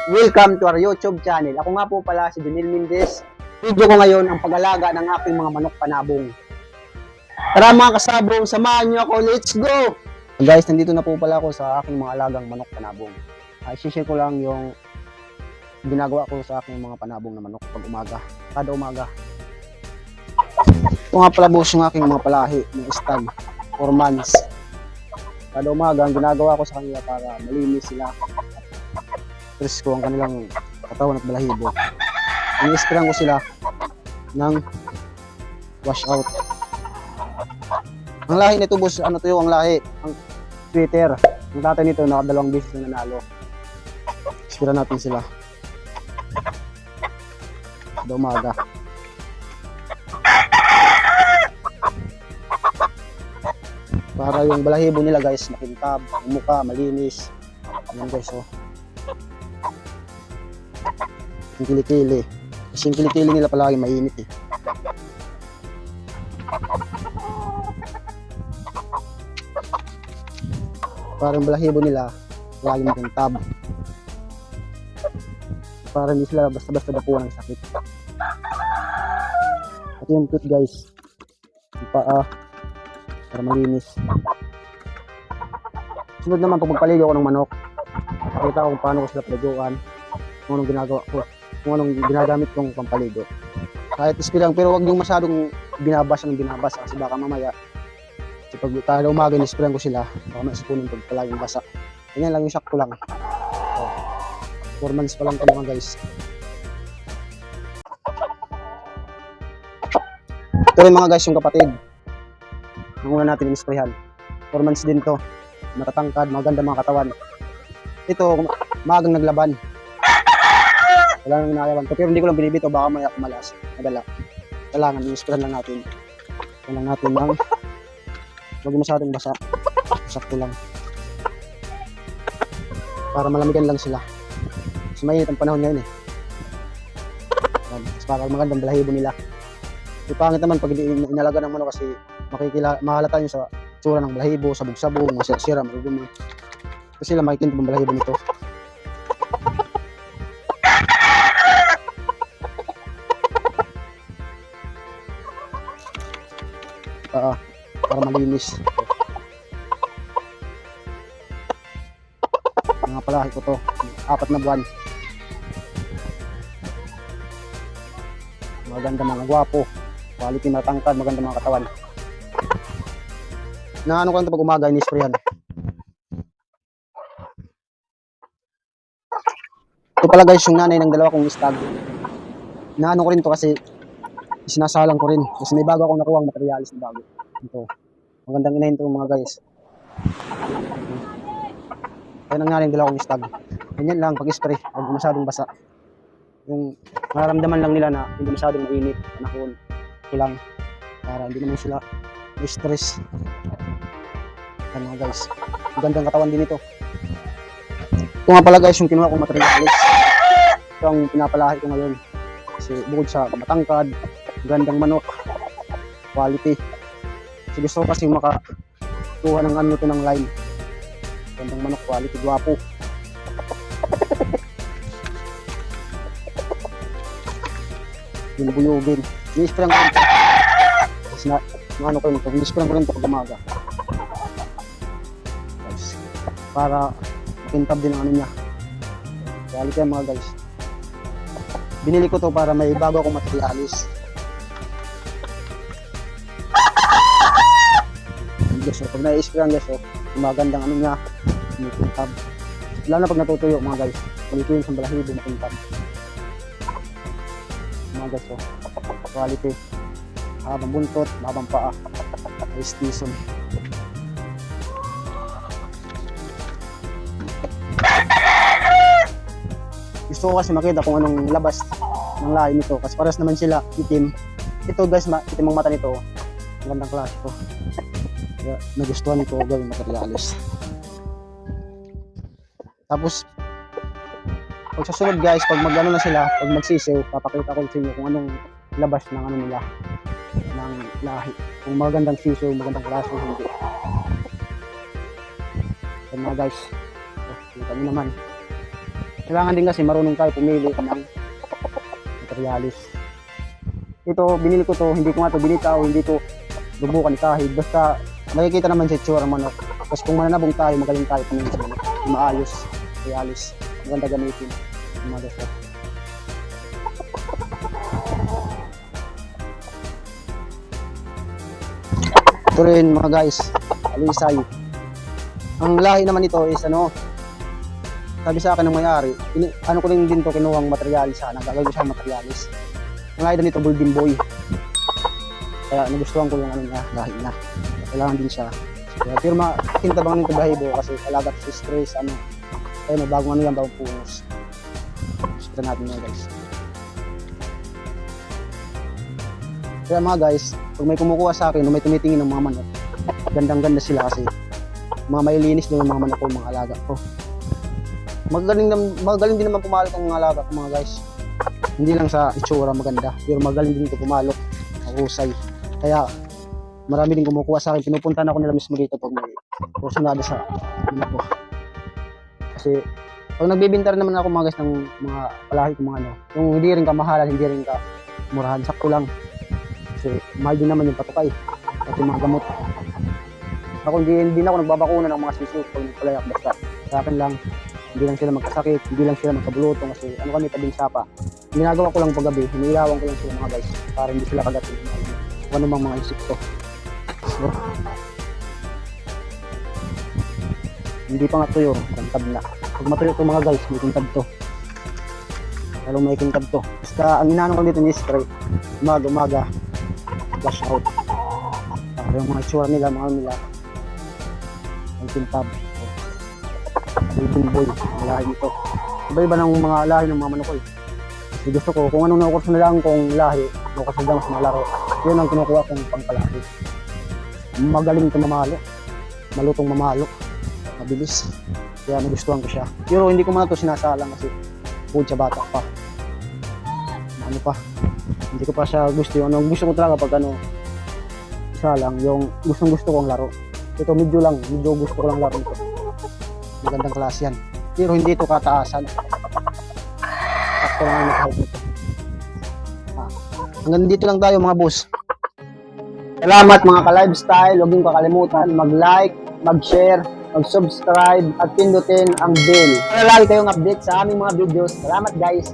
Welcome to our YouTube channel. Ako nga po pala si Junil Mendez. Video ko ngayon ang pag-alaga ng aking mga manok panabong. Tara mga kasabong, samahan niyo ako. Let's go! Guys, nandito na po pala ako sa aking mga alagang manok panabong. I-share ko lang yung ginagawa ko sa aking mga panabong na manok pag umaga. Kada umaga. Ito nga pala boss yung aking mga palahi ng stag 4 months. Kada umaga, ang ginagawa ko sa kanila para malinis sila. Stress ko ang kanilang katawan at balahibo. Ini-sprayan ko sila ng wash out. Ang lahi nito boss, ano to yung ang lahi? Ang sweater. Ang tatay nito, nakadalawang beses na nanalo. Sprayan natin sila. Kada umaga. Para yung balahibo nila guys, makintab, ang mukha, malinis. Ayan guys, oh. Yung kilikili. Kasi yung kilikili nila palagi mainit eh. Para yung balahibo nila palagi makintab. Para hindi sila basta-basta dapuan ng sakit. At yung put guys, yung paa, para malinis. Sunod naman pag magpaligo ako ng manok, pakita ko kung paano ko sila paliguan, kung anong ginagawa ko, kung anong ginagamit kong pampaligo. Kahit ispirang, pero wag yung masyadong binabasa kasi baka mamaya pag kada umaga ispirang ko sila, baka maisipunin pag palaging basa. Ganyan lang yung sakto lang. So, 4 months pa lang ito mga guys. Ito rin mga guys yung kapatid. Ang una natin in-sprayhan. 4 months din to. Matatangkad, maganda mga katawan. Ito, maagang naglaban. Wala nang inayawan ko. Pero hindi ko lang binibito, baka maya kumalas. Madala. Kailangan, in-sprayhan lang natin. Kailangan natin ng huwag masyadong basa. Sakto lang. Para malamigan lang sila. Kasi mainit ang panahon ngayon eh. Para magandang balahibo nila. Yung pangit naman pag inalaga ng manok kasi mahalata nyo sa tsura ng balahibo, sabog-sabog, masira, marudumi. Kasi sila makikinto ang balahibo nito. Para malinis. Mga palahi ko to, 4 na buwan. Maganda mga gwapo, quality matangkad, maganda mga katawan. Naano ko lang ito pag umaga, ini-sprayan. Ito pala guys yung nanay ng dalawa kong stag. Naano ko rin to kasi sinasalang ko rin. Kasi may bago akong nakuha ang materialis na bago. Ito. Magandang inahin ito mga guys. Kaya nangyari yung dalawa kong stag. Ganyan lang pag-spray, huwag masyadong basa. Yung mararamdaman lang nila na hindi masyadong mainit panahon. Ito lang. Para hindi naman sila stress. Yan mga guys. Magandang katawan din ito. Ito nga pala guys yung kinuha kong materialis. Ito ang pinapalahi ko ngayon. Kasi bukod sa matangkad, gandang manok, quality. Kasi gusto ko kasi makakuha ng ano to ng line. Gandang manok, quality, guwapo. Binubuyugin. Ini-sprayan ko rin ito. Kasi ano ko rin ito. Ini-sprayan ko rin ito pag umaga. Guys. Para makintab din ang ano niya. Quality yan mga guys. Binili ko to para may bago akong materialis. Guys, so, pag na-sprayan guys, so, magandang ano niya. Makintab. Lalo na pag natutuyo mga guys. Quality yung sa balahibo, makintab. Mga guys, so, quality. Mahabang buntot, mahabang paa. Ice season. Gusto ko kasi makita kung anong labas ng lahi nito kasi pares naman sila itim. Ito guys, itim ang mata nito. Magandang klase ko. Kaya nagustuhan nito gawing materialis. Tapos pag sasunod guys, pag magano na sila, pag magsisiw, papakita ko sa inyo kung anong labas ng ano nila, ng lahi. Kung magandang sisiw, magandang klase, hindi. Yan mga guys. So, kita nyo naman. Kailangan din kasi marunong tayo pumili ng materialis. Ito, binili ko to, hindi ko nga to binitaw, hindi to lubukan kahit. Basta makikita naman sa itsura ng manok. Tapos kung mananabong tayo, magaling tayo pumili sa manok. Maayos, materialis. Maganda gamitin. Mga gusto. Ito rin mga guys, alisay. Ang lahi naman ito is ano, sabi sa akin ng may-ari, ano ko din to kinuhang materialis sana, gagawin ko siya materialis. Ang lahi nito Golden Boy. Kaya nagustuhan ko yung ano niya, lahi niya. Kailangan din siya. Pero makintabang nito bahibo kasi alagat sa stress, ano. Kaya may bagong ano yan, bagong punos. Gusto natin mga guys. Kaya mga guys, pag may kumukuha sa akin, may tumitingin ng mga manok, gandang-ganda sila kasi mga mailinis din yung mga manok ko, mga alaga ko. Magaling din naman pumalok ang mga alaga ko mga guys. Hindi lang sa itsura maganda, pero magaling din ito pumalok, mahusay. Kaya marami din kumukuha sa akin, pinupuntahan ako nila mismo dito pag may kursunada sa manok ko. Kasi pag nagbibinta rin naman ako mga guys ng mga palahi ko mga ano, yung hindi rin kamahalan, hindi rin ka murahan, sakto lang. Kasi mahal din naman yung patukay at yung mga gamot. Ako hindi na ako nagbabakuna ng mga sisiw pag nagpalayak, basta sa akin lang, hindi lang sila magkasakit, hindi lang sila magkabulutong kasi ano kami tabing sapa. Ginagawa ko lang paggabi, hinilawan ko lang sila mga guys para hindi sila kagatin kung ano mga insekto. So, hindi pa nga tuyo, kintab na. Pag matuyo ito mga guys, may kintab to. Lalo may kintab to. Basta ang inaano ko dito ni spray, umaga, flash out. Para yung mga itsura nila, mga nila, ang kintab. Golden Boy, ang lahi nito. Iba-iba ng mga lahi ng mga manok ko eh. Kasi gusto ko, kung anong nakukurso na lang kong lahi, nakukurso na lang sa mga laro, yun ang kinukuha kong pangpalahi. Magaling ito mamalo. Malutong mamalo. Mabilis. Kaya nagustuhan ko siya. Pero hindi ko man ito sinasalang kasi food sa bata pa. Ano pa. Hindi ko pa siya gusto yung ano. Gusto ko talaga pag ano, isa lang, yung gustong gusto kong laro. Ito medyo gusto ko lang laro ito. Magandang klase yan. Pero hindi ito kataasan. Sakto lang ang nakahalap nito. Hanggang dito lang tayo mga boss. Salamat mga ka-lifestyle. Huwag niyong kakalimutan mag-like, mag-share, mag-subscribe at pindutin ang bell para lagi kayong update sa aming mga videos. Salamat guys!